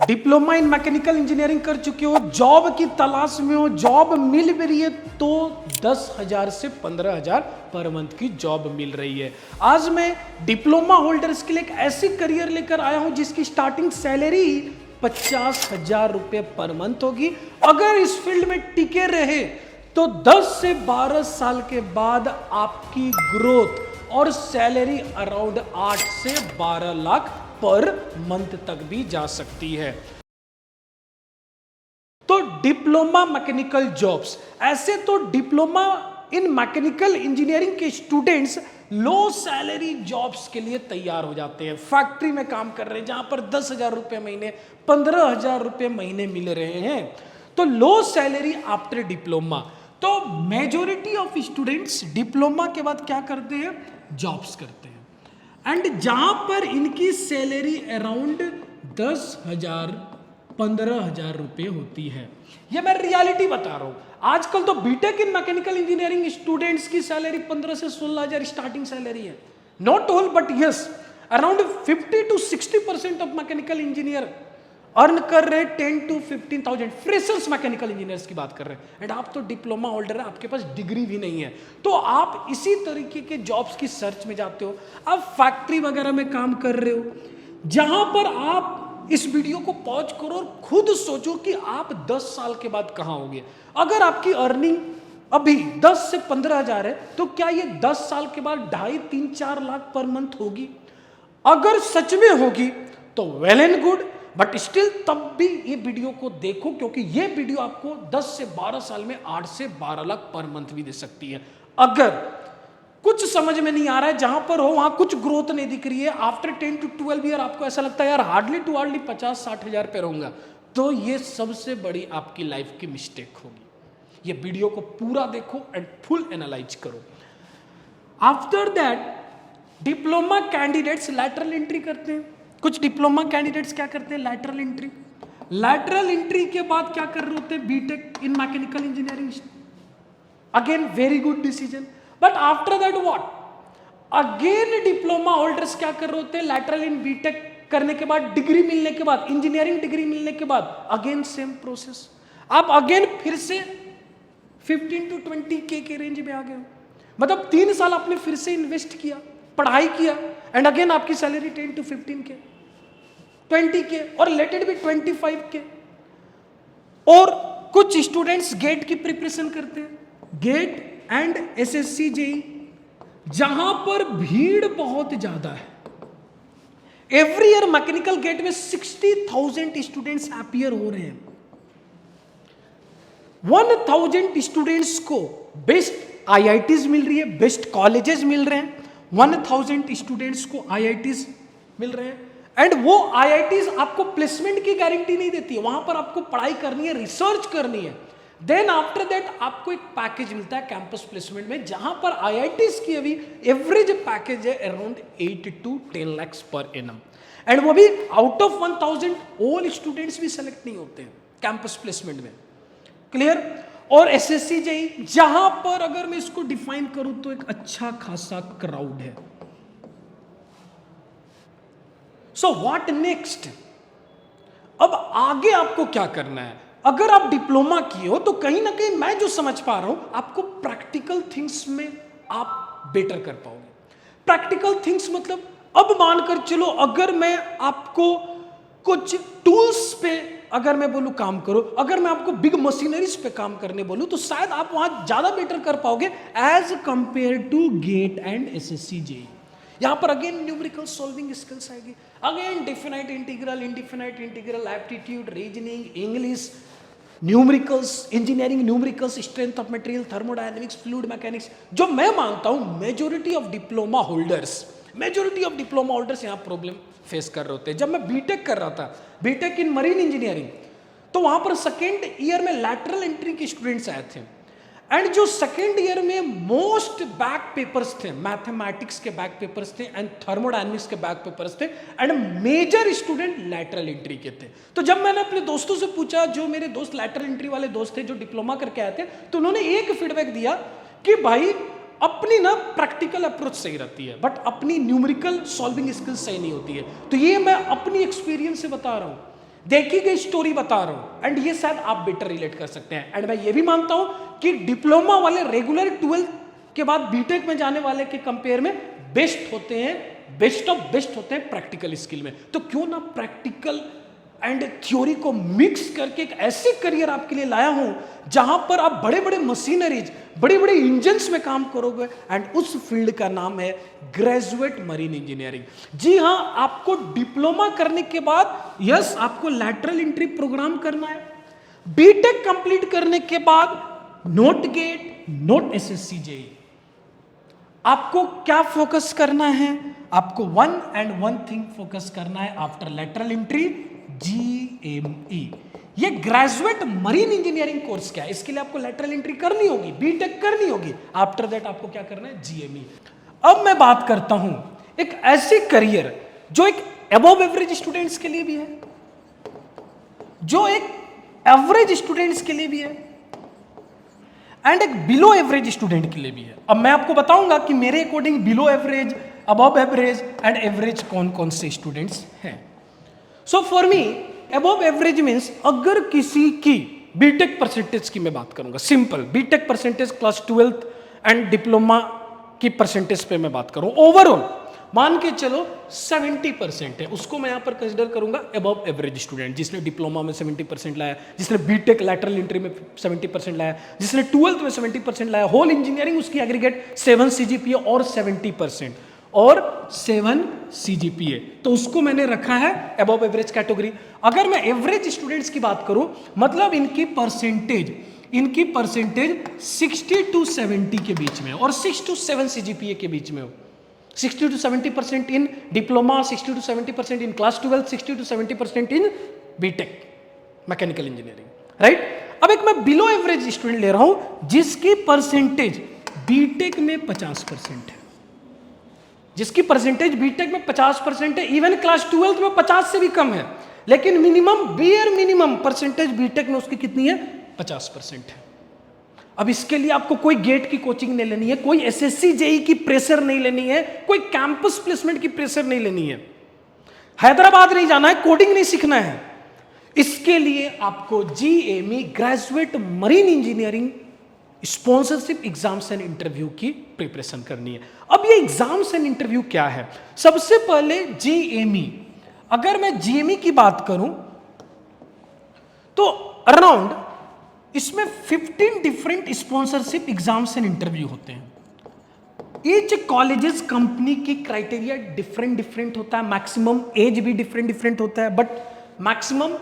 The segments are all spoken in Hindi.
डिप्लोमा इन मैकेनिकल इंजीनियरिंग कर चुके हो, जॉब की तलाश में हो, जॉब मिल भी रही है तो 10,000 से 15,000 पर मंथ की जॉब मिल रही है। आज मैं डिप्लोमा होल्डर्स के लिए एक ऐसी करियर लेकर आया हूं जिसकी स्टार्टिंग सैलरी 50,000 रुपए पर मंथ होगी। अगर इस फील्ड में टिके रहे तो 10 से 12 साल के बाद आपकी ग्रोथ और सैलरी अराउंड 8 से 12 लाख पर मंथ तक भी जा सकती है। तो डिप्लोमा मैकेनिकल जॉब्स, ऐसे तो डिप्लोमा इन मैकेनिकल इंजीनियरिंग के स्टूडेंट्स लो सैलरी जॉब्स के लिए तैयार हो जाते हैं। फैक्ट्री में काम कर रहे हैं जहां पर 10,000 रुपए महीने, 15,000 रुपए महीने मिल रहे हैं, तो लो सैलरी आफ्टर डिप्लोमा। तो मेजोरिटी ऑफ स्टूडेंट्स डिप्लोमा के बाद क्या करते हैं? जॉब्स करते हैं। एंड जहां पर इनकी सैलरी अराउंड 10,000 15,000 रुपए होती है। ये मैं रियलिटी बता रहा हूं। आजकल तो BTech in mechanical engineering students की सैलरी 15 से 16,000 स्टार्टिंग सैलरी है। Not all but yes, around 50 to 60% of mechanical engineer earn कर रहे हैं 10 to 15,000। फ्रेशर्स मैकेनिकल इंजीनियर्स की बात कर रहे हैं। एंड आप तो डिप्लोमा होल्डर है, आपके पास डिग्री भी नहीं है, तो आप इसी तरीके के जॉब्स की सर्च में जाते हो। आप फैक्ट्री वगैरह में काम कर रहे हो, जहां पर आप इस वीडियो को पॉज करो और खुद सोचो कि आप 10 साल के बाद कहां होंगे। अगर आपकी अर्निंग अभी 10 से 15,000 है तो क्या ये 10 साल के बाद 2.5, 3, 4 लाख पर मंथ होगी? अगर सच में होगी तो well and good, but still तब भी ये वीडियो को देखो, क्योंकि ये वीडियो आपको 10 से 12 साल में 8 से 12 लाख पर मंथ भी दे सकती है। अगर कुछ समझ में नहीं आ रहा है, जहां पर हो वहां कुछ ग्रोथ नहीं दिख रही है, आफ्टर 10 to 12 ईयर आपको ऐसा लगता है यार हार्डली टू हार्डली 50-60 हजार पे रहूंगा, तो ये सबसे बड़ी आपकी लाइफ की मिस्टेक होगी। ये वीडियो को पूरा देखो एंड फुल एनालाइज करो। After that diploma candidates lateral entry करते हैं। कुछ डिप्लोमा कैंडिडेट्स क्या करते हैं? Lateral entry. लैटरल एंट्री के बाद क्या कर रहे होते हैं? BTech in mechanical engineering. Again very good decision, but after that what? Again diploma holders क्या कर रहे होते हैं? लैटरल इन बीटेक करने के बाद, डिग्री मिलने के बाद, इंजीनियरिंग डिग्री मिलने के बाद अगेन सेम प्रोसेस। आप अगेन फिर से 15 to 20K के रेंज में आ गए हो। मतलब 3 साल आपने फिर से इन्वेस्ट किया, पढ़ाई किया, एंड अगेन आपकी सैलरी 10 to 15K, 20K और लेटेड भी 25K। और कुछ स्टूडेंट्स गेट की प्रिपरेशन करते हैं, गेट एंड SSC JEE, जहां पर भीड़ बहुत ज्यादा है। एवरी ईयर मैकेनिकल गेट में 60,000 स्टूडेंट्स अपीयर हो रहे हैं। 1,000 स्टूडेंट्स को बेस्ट IITs मिल रही है, बेस्ट कॉलेजेस मिल रहे हैं। 1,000 स्टूडेंट्स को IITs मिल रहे हैं, एंड वो IITs आपको प्लेसमेंट की गारंटी नहीं देती है। वहां पर आपको पढ़ाई करनी है, रिसर्च करनी है। देन आफ्टर दैट आपको एक पैकेज मिलता है कैंपस प्लेसमेंट में, जहां पर IITs की अभी एवरेज पैकेज है around 8 to 10 lakhs per annum. And वो भी आउट ऑफ 1,000 ऑल स्टूडेंट्स भी सेलेक्ट नहीं होते हैं कैंपस प्लेसमेंट में। क्लियर? और SSC JEE, जहां पर अगर मैं इसको डिफाइन करूं तो एक अच्छा खासा क्राउड है। So what next? अब आगे आपको क्या करना है? अगर आप डिप्लोमा किए हो तो कहीं ना कहीं मैं जो समझ पा रहा हूं, आपको प्रैक्टिकल थिंग्स में आप बेटर कर पाओगे। प्रैक्टिकल थिंग्स मतलब, अब मानकर चलो अगर मैं आपको कुछ टूल्स पे अगर मैं बोलूं काम करो, अगर मैं आपको बिग मशीनरीज पे काम करने बोलूं, तो शायद आप वहां ज्यादा बेटर कर पाओगे as compare to GATE and SSC JEE। यहां पर अगेन न्यूमेरिकल सॉल्विंग स्किल्स आएगी, again definite integral, indefinite integral, aptitude, reasoning, English, numericals, engineering numericals, strength of material, thermodynamics, fluid mechanics. जो मैं मानता हूं मेजोरिटी ऑफ डिप्लोमा होल्डर्स यहां प्रॉब्लम फेस कर रहे होते हैं। जब मैं बीटेक कर रहा था, बीटेक इन मरीन इंजीनियरिंग, तो वहां पर सेकेंड ईयर में लैटरल एंट्री के स्टूडेंट्स आए थे, एंड जो सेकेंड ईयर में मोस्ट बैक पेपर्स थे, मैथमेटिक्स के बैक पेपर्स थे एंड थर्मोडायनेमिक्स के बैक पेपर्स थे, and major student lateral entry के थे। तो जब मैंने अपने दोस्तों से पूछा, जो मेरे दोस्त लैटरल एंट्री वाले दोस्त थे जो डिप्लोमा करके आए थे, तो उन्होंने एक फीडबैक दिया कि भाई अपनी ना प्रैक्टिकल अप्रोच सही रहती है, बट अपनी न्यूमेरिकल सॉल्विंग स्किल्स सही नहीं होती है। तो ये मैं अपनी एक्सपीरियंस से बता रहा हूं। देखी गई स्टोरी बता रहा हूं एंड ये शायद आप बेटर रिलेट कर सकते हैं। एंड मैं ये भी मानता हूं कि डिप्लोमा वाले रेगुलर 12th के बाद बीटेक में जाने वाले के कंपेयर में बेस्ट होते हैं, बेस्ट ऑफ बेस्ट होते हैं प्रैक्टिकल स्किल में। तो क्यों ना प्रैक्टिकल एंड थ्योरी को मिक्स करके एक ऐसी करियर आपके लिए लाया हूं जहां पर आप बड़े बड़े मशीनरीज, बड़े बड़े इंजन्स में काम करोगे एंड उस फील्ड का नाम है ग्रेजुएट मरीन इंजीनियरिंग। जी हां, आपको डिप्लोमा करने के बाद यस आपको लैटरल एंट्री प्रोग्राम करना है। बीटेक कंप्लीट करने के बाद not GATE, not SSC JEE. आपको क्या फोकस करना है? आपको one and one thing focus करना है आफ्टर लैटरल एंट्री, जीएमई। ये ग्रेजुएट मरीन इंजीनियरिंग कोर्स क्या है? इसके लिए आपको लैटरल एंट्री करनी होगी, बीटेक करनी होगी। आफ्टर दैट आपको क्या करना है? जीएमई। अब मैं बात करता हूं एक ऐसी करियर जो एक अबव एवरेज स्टूडेंट्स के लिए भी है, जो एक एवरेज स्टूडेंट्स के लिए भी है एंड एक बिलो एवरेज स्टूडेंट के लिए भी है। अब मैं आपको बताऊंगा कि मेरे according below average, above average and average कौन कौन से स्टूडेंट्स हैं। So for me above average means अगर किसी की बीटेक परसेंटेज की मैं बात करूंगा, simple BTech percentage class 12th and diploma की परसेंटेज पे मैं बात करूं, ओवरऑल मान के चलो 70% है, उसको मैं यहां पर कंसीडर करूंगा अबव एवरेज स्टूडेंट। जिसने डिप्लोमा में 70% लाया, जिसने बीटेक लैटरल एंट्री में 70% लाया, जिसने 12th में 70% लाया, होल इंजीनियरिंग उसकी एग्रीगेट 7 सीजीपीए और 70% और 7 सीजीपीए, तो उसको मैंने रखा है अबव एवरेज कैटेगरी। अगर मैं एवरेज स्टूडेंट्स की बात करूं, मतलब इनकी परसेंटेज 60 to 70 के बीच में और 6 to 7 सीजीपीए के बीच में हो। 60 to 70% in diploma, 60 to 70% in class 12, 60 to 70% in BTech mechanical engineering, right. अब एक मैं बिलो एवरेज स्टूडेंट ले रहा हूं जिसकी परसेंटेज बीटेक में 50% है, जिसकी परसेंटेज बीटेक में 50% है, इवन क्लास 12 में 50 से भी कम है, लेकिन मिनिमम बियर मिनिमम परसेंटेज बीटेक में उसकी कितनी है? 50% है। अब इसके लिए आपको कोई गेट की कोचिंग नहीं लेनी है, कोई एसएससी जेईई की प्रेशर नहीं लेनी है, कोई कैंपस प्लेसमेंट की प्रेशर नहीं लेनी है, हैदराबाद नहीं जाना है, कोडिंग नहीं सीखना है। इसके लिए आपको GME graduate marine engineering sponsorship exams and interview की प्रिपरेशन करनी है। अब ये एग्जाम्स एंड इंटरव्यू क्या है? सबसे पहले जीएमई, अगर मैं जीएमई की बात करूं तो अराउंड इसमें 15 different sponsorship exams and interview होते हैं। ईच कॉलेजेस कंपनी की क्राइटेरिया डिफरेंट होता है, मैक्सिमम एज भी डिफरेंट होता है, बट मैक्सिमम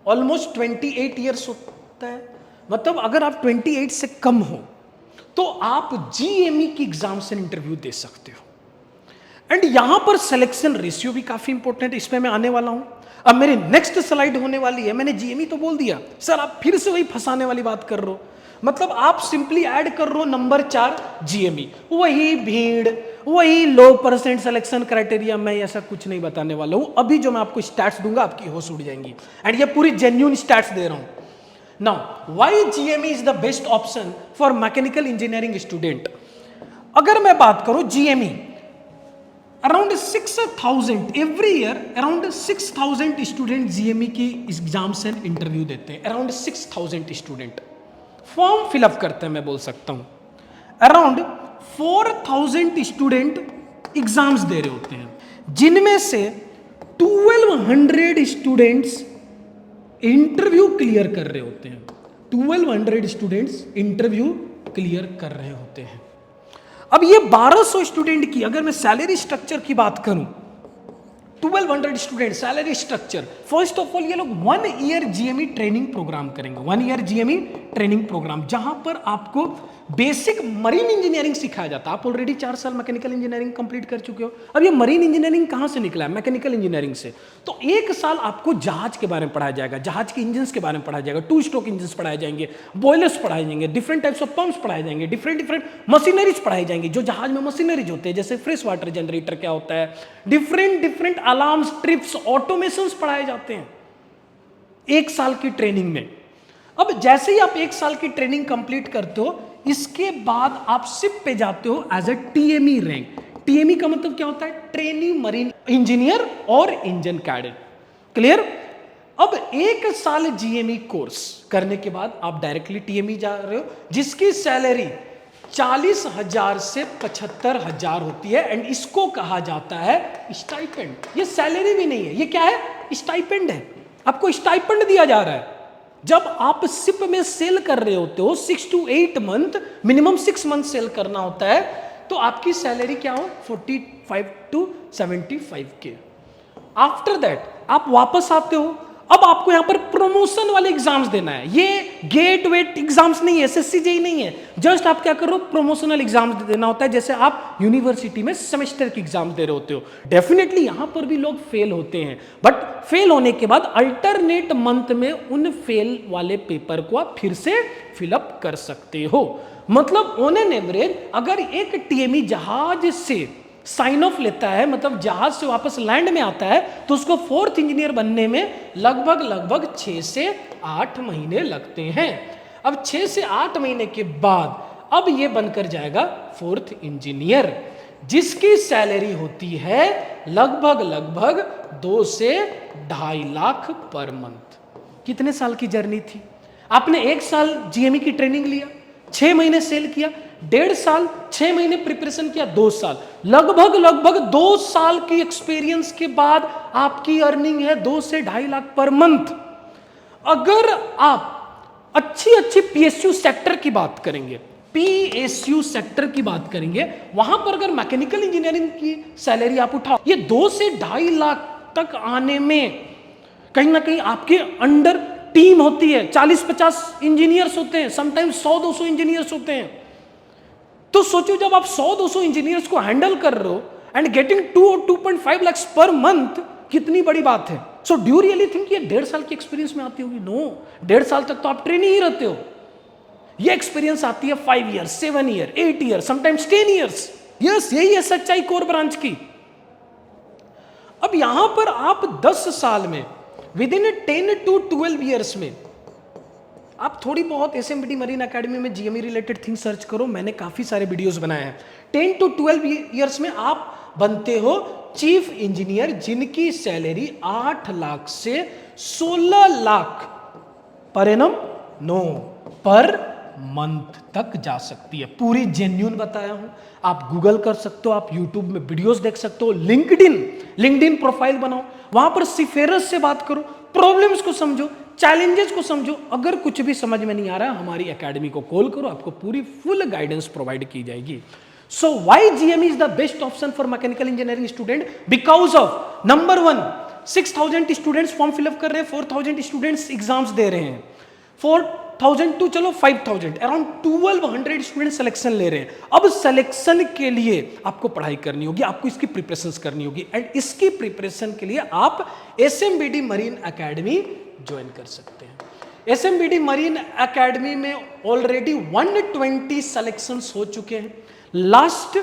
ऑलमोस्ट 28 ईयर्स होता है। मतलब अगर आप 28 से कम हो तो आप जीएमई की एग्जाम्स एंड इंटरव्यू दे सकते हो। एंड यहां पर सिलेक्शन रेशियो भी काफी इंपॉर्टेंट है, इसमें मैं आने वाला हूं। अब मेरी नेक्स्ट स्लाइड होने वाली है, मैंने जीएमई तो बोल दिया, सर आप फिर से वही फंसाने वाली बात कर रहे हो। मतलब आप सिंपली ऐड कर रहे हो नंबर 4 जीएमई, वही भीड़, वही लो परसेंट सिलेक्शन क्राइटेरिया। मैं ऐसा कुछ नहीं बताने वाला हूं, अभी जो मैं आपको स्टैट्स दूंगा आपकी होश उड़ जाएंगी एंड ये पूरी जेन्युइन स्टैट्स दे रहा हूं। Now why GME is the best option for mechanical engineering student? अगर मैं बात करूं GME, around 6,000 every year, around 6,000 student GME की एग्जाम्स एंड इंटरव्यू देते हैं। अराउंड 6,000 स्टूडेंट फॉर्म फिलअप करते हैं, मैं बोल सकता हूं अराउंड 4,000 स्टूडेंट एग्जाम्स दे रहे होते हैं, जिनमें से 1,200 स्टूडेंट्स इंटरव्यू क्लियर कर रहे होते हैं। 1,200 स्टूडेंट्स इंटरव्यू क्लियर कर रहे होते हैं। अब ये 1,200 स्टूडेंट की अगर मैं सैलरी स्ट्रक्चर की बात करूं, 1,200 student salary structure, first of all ये लोग 1 ईयर जीएमई ट्रेनिंग प्रोग्राम करेंगे, 1 ईयर जीएमई ट्रेनिंग प्रोग्राम, जहां पर आपको बेसिक मरीन इंजीनियरिंग सिखाया जाता है। आप ऑलरेडी 4 साल मैकेनिकल इंजीनियरिंग कंप्लीट कर चुके हो। अब ये मरीन इंजीनियरिंग कहां से निकला है? मैकेनिकल इंजीनियरिंग से। तो 1 साल आपको जहाज के बारे में पढ़ाया जाएगा, जहाज के इंजन के बारे में पढ़ाया जाएगा, 2 स्ट्रोक इंजन पढ़ाए जाएंगे, बॉयलर्स पढ़ाए जाएंगे, डिफरेंट टाइप्स ऑफ पंप्स पढ़ाए जाएंगे, डिफरेंट मशीनरीज पढ़ाई जाएंगे, जो जहाज में मशीनरीज होते हैं, जैसे फ्रेश वाटर जनरेटर क्या होता है, डिफरेंट अलार्म्स, ट्रिप्स, ऑटोमेशंस पढ़ाए जाते हैं 1 साल की ट्रेनिंग में। अब जैसे ही आप 1 साल की ट्रेनिंग कंप्लीट करते हो, इसके बाद आप शिप पे जाते हो एज ए टीएमई रैंक। टीएमई का मतलब क्या होता है? ट्रेनी मरीन इंजीनियर और इंजन कैडेट। क्लियर? अब 1 साल जीएमई कोर्स करने के बाद आप डायरेक्टली टीएमई जा रहे हो, जिसकी सैलरी 40,000 से 75,000 होती है एंड इसको कहा जाता है स्टाइपेंड। ये सैलरी भी नहीं है, ये क्या है? स्टाइपेंड है। आपको स्टाइपेंड दिया जा रहा है। जब आप सिप में सेल कर रहे होते हो 6 to 8 month, minimum 6 month sail करना होता है, तो आपकी सैलरी क्या हो? 45 to 75K। आफ्टर दैट आप वापस आते हो, अब आपको यहां पर प्रमोशन वाले एग्जाम्स देना है। ये गेट वेट एग्जाम्स नहीं है, एसएससी जेई नहीं है, जस्ट आप क्या कर रहे हो? प्रमोशनल एग्जाम्स देना होता है, जैसे आप यूनिवर्सिटी में सेमेस्टर के एग्जाम दे रहे होते हो। डेफिनेटली यहां पर भी लोग फेल होते हैं, बट फेल होने के बाद अल्टरनेट मंथ में उन फेल वाले पेपर को आप फिर से फिलअप कर सकते हो। मतलब ऑन एन एवरेज अगर एक टीएमई जहाज से साइन ऑफ लेता है, मतलब जहाज से वापस लैंड में आता है, तो उसको 4th इंजीनियर बनने में लगभग 6 से 8 महीने लगते हैं। अब 6 से 8 महीने के बाद अब ये बनकर जाएगा 4th इंजीनियर, जिसकी सैलरी होती है लगभग 2 से 2.5 लाख पर मंथ। कितने साल की जर्नी थी? आपने 1 साल जीएमई की ट्रेनिंग लिया, 6 महीने सेल किया, 1.5 साल, 6 महीने प्रिपरेशन किया, 2 साल, लगभग 2 साल की एक्सपीरियंस के बाद आपकी अर्निंग है 2 से 2.5 लाख पर मंथ। अगर आप अच्छी पीएसयू सेक्टर की बात करेंगे, पीएसयू सेक्टर की बात करेंगे, वहां पर अगर मैकेनिकल इंजीनियरिंग की सैलरी आप उठाओ, ये 2 से 2.5 लाख तक आने में कहीं ना कहीं आपके अंडर टीम होती है, 40-50 इंजीनियर्स होते हैं, समटाइम्स 100-200 इंजीनियर्स होते हैं। तो सोचो जब आप 100-200 इंजीनियर्स को हैंडल कर रहे हो एंड गेटिंग 2 और 2.5 लाख पर मंथ, कितनी बड़ी बात है। So do you really think ये 1.5 साल की एक्सपीरियंस में आती होगी? नो, 1.5 साल तक तो आप ट्रेनिंग ही रहते हो। ये एक्सपीरियंस आती है 5 year, 7 year, 8 year, sometimes 10 years. Yes, यही है सच्चाई कोर ब्रांच की। अब यहां पर आप 10 साल में, विद इन 10 to 12 ईयर्स में, आप थोड़ी बहुत एसएमबीडी मरीन एकेडमी में जीएमई रिलेटेड थिंग सर्च करो, मैंने काफी सारे वीडियोस बनाए हैं। 10 to 12 ईयर्स में आप बनते हो चीफ इंजीनियर, जिनकी सैलरी 8 लाख से 16 lakh per annum, no, per month तक जा सकती है। पूरी जेन्युइन बताया हूं, आप गूगल कर सकते हो, आप यूट्यूब में वीडियोस देख सकते हो, लिंक्डइन प्रोफाइल बनाओ, वहां पर सिफेरस से बात करो, प्रॉब्लम्स को समझो, चैलेंजेस को समझो। अगर कुछ भी समझ में नहीं आ रहा, हमारी एकेडमी को कॉल करो, आपको पूरी फुल गाइडेंस प्रोवाइड की जाएगी। So why GME is the best option for mechanical engineering student? Because of number 1, 6,000 students form fill up कर रहे हैं, 4,000 स्टूडेंट्स एग्जाम्स दे रहे हैं, 4,000 टू चलो 5,000, अराउंड 1,200 स्टूडेंट सिलेक्शन ले रहे हैं। अब सिलेक्शन के लिए आपको पढ़ाई करनी होगी, आपको इसकी प्रिपरेशन करनी होगी, एंड इसकी प्रिपरेशन के लिए आप एसएमबीडी मरीन एकेडमी ज्वाइन कर सकते हैं। एसएमबीडी मरीन एकेडमी में ऑलरेडी 120 सिलेक्शंस हो चुके हैं लास्ट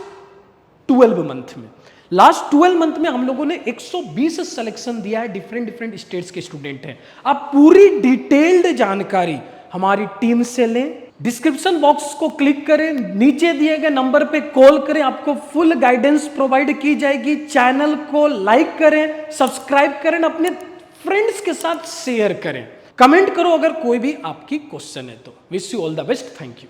12 मंथ में। लास्ट 12 मंथ में हम लोगों ने 120 सिलेक्शन दिया है, डिफरेंट स्टेट्स के स्टूडेंट हैं। आप पूरी डिटेल्ड जानकारी हमारी टीम से लें, डिस्क्रिप्शन बॉक्स को क्लिक करें, नीचे दिए गए नंबर पे कॉल करें, आपको फुल गाइडेंस प्रोवाइड की जाएगी। चैनल को लाइक करें, सब्सक्राइब करें, अपने फ्रेंड्स के साथ शेयर करें, कमेंट करो अगर कोई भी आपकी क्वेश्चन है तो। Wish you all the best, thank you.